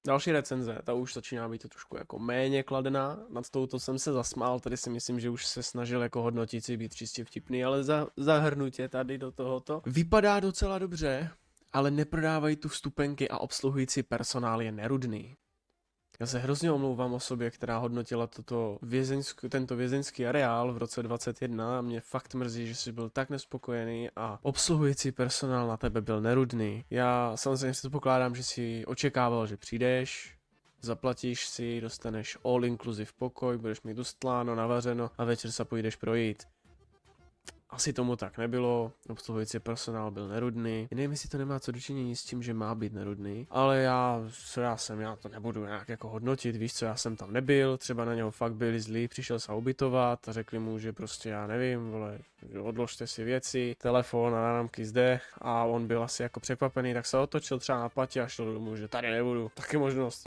Další recenze, ta už začíná být trošku jako méně kladná, nad touto jsem se zasmál, tady si myslím, že už se snažil jako hodnotící být čistě vtipný, ale zahrnutě tady do tohoto. Vypadá docela dobře, ale neprodávají tu vstupenky a obsluhující personál je nerudný. Já se hrozně omlouvám osobě, která hodnotila tento vězeňský areál v roce 2021 a mě fakt mrzí, že jsi byl tak nespokojený a obsluhující personál na tebe byl nerudný. Já samozřejmě si to pokládám, že si očekával, že přijdeš, zaplatíš si, dostaneš all inclusive pokoj, budeš mít ustláno, navařeno a večer se půjdeš projít. Asi tomu tak nebylo, obsluhující personál byl nerudný. Nevím, jestli to nemá co dočinění s tím, že má být nerudný, ale já to nebudu nějak jako hodnotit, víš co, já jsem tam nebyl, třeba na něho fakt byli zlí, přišel se ubytovat a řekli mu, že prostě já nevím, vole, odložte si věci, telefon a náramky zde a on byl asi jako překvapený, tak se otočil třeba na patě a šel domů, že tady nebudu, taky možnost.